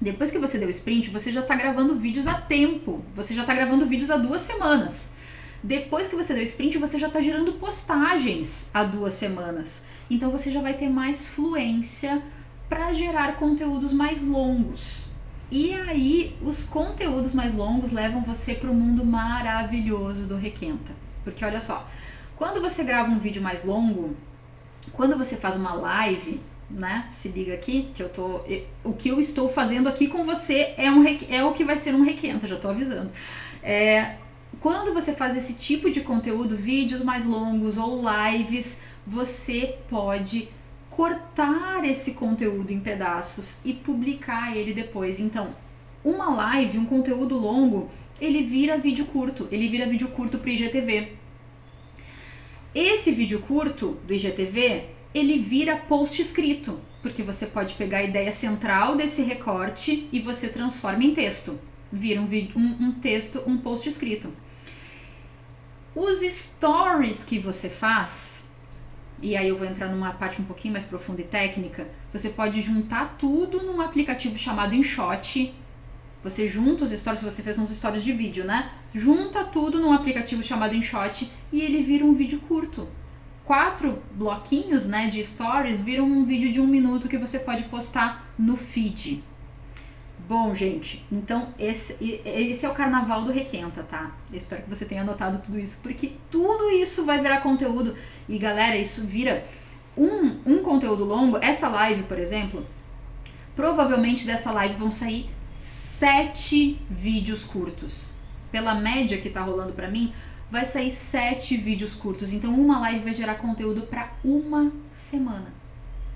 Speaker 1: Depois que você deu o sprint, você já está gravando vídeos a tempo. Você já está gravando vídeos há 2 semanas. Depois que você deu o sprint, você já está gerando postagens há 2 semanas. Então você já vai ter mais fluência para gerar conteúdos mais longos. E aí, os conteúdos mais longos levam você para o mundo maravilhoso do Requenta. Porque olha só, quando você grava um vídeo mais longo, quando você faz uma live, né? Se liga aqui, que o que eu estou fazendo aqui com você é o que vai ser um Requenta, já estou avisando. Quando você faz esse tipo de conteúdo, vídeos mais longos ou lives, você pode cortar esse conteúdo em pedaços e publicar ele depois. Então, uma live, um conteúdo longo, ele vira vídeo curto pro IGTV. Esse vídeo curto do IGTV, ele vira post escrito, porque você pode pegar a ideia central desse recorte e você transforma em texto. Vira um texto, um post escrito. Os stories que você faz, e aí eu vou entrar numa parte um pouquinho mais profunda e técnica, você pode juntar tudo num aplicativo chamado InShot. Você junta os stories, se você fez uns stories de vídeo, né? Junta tudo num aplicativo chamado InShot e ele vira um vídeo curto. 4 bloquinhos, né, de stories viram um vídeo de 1 minuto que você pode postar no feed. Bom, gente, então esse é o carnaval do Requenta, tá? Eu espero que você tenha anotado tudo isso, porque tudo isso vai virar conteúdo. E galera, isso vira um conteúdo longo. Essa live, por exemplo, provavelmente dessa live vão sair 7 vídeos curtos. Pela média que tá rolando pra mim, vai sair 7 vídeos curtos. Então uma live vai gerar conteúdo pra 1 semana.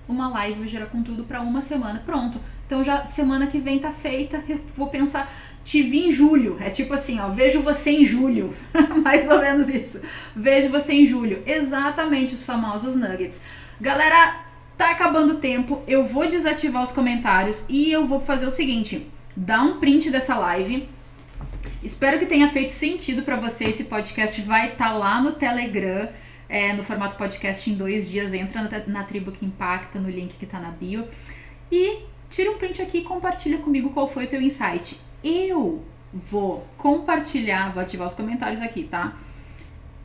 Speaker 1: Uma live vai gerar conteúdo pra 1 semana. Pronto. Então já semana que vem tá feita, eu vou pensar, te vi em julho. É tipo assim, ó, vejo você em julho. Mais ou menos isso. Vejo você em julho. Exatamente, os famosos nuggets. Galera, tá acabando o tempo. Eu vou desativar os comentários e eu vou fazer o seguinte. Dá um print dessa live. Espero que tenha feito sentido pra você. Esse podcast vai estar lá no Telegram, no formato podcast em 2 dias. Entra na Tribo que Impacta, no link que tá na bio. E tira um print aqui e compartilha comigo qual foi o teu insight. Eu vou compartilhar, vou ativar os comentários aqui, tá?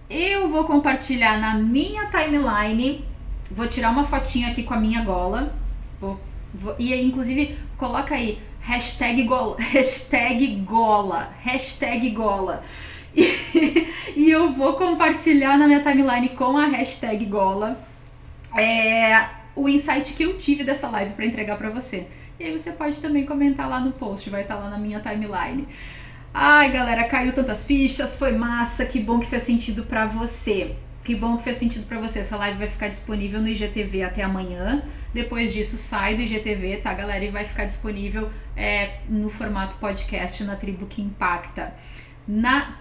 Speaker 1: Eu vou compartilhar na minha timeline, vou tirar uma fotinha aqui com a minha gola, e aí, inclusive, coloca aí, #gola, e eu vou compartilhar na minha timeline com a #gola, o insight que eu tive dessa live para entregar para você. E aí você pode também comentar lá no post, vai estar lá na minha timeline. Ai, galera, caiu tantas fichas, foi massa, que bom que fez sentido para você. Que bom que fez sentido para você. Essa live vai ficar disponível no IGTV até amanhã. Depois disso, sai do IGTV, tá, galera? E vai ficar disponível no formato podcast na Tribo que Impacta.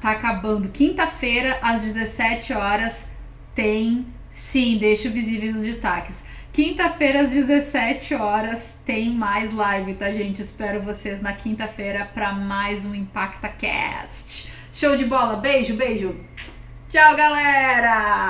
Speaker 1: Tá acabando. Quinta-feira, às 17 horas, tem... Sim, deixo visíveis os destaques. Quinta-feira, às 17 horas, tem mais live, tá, gente? Espero vocês na quinta-feira para mais um ImpactaCast. Show de bola. Beijo, beijo. Tchau, galera!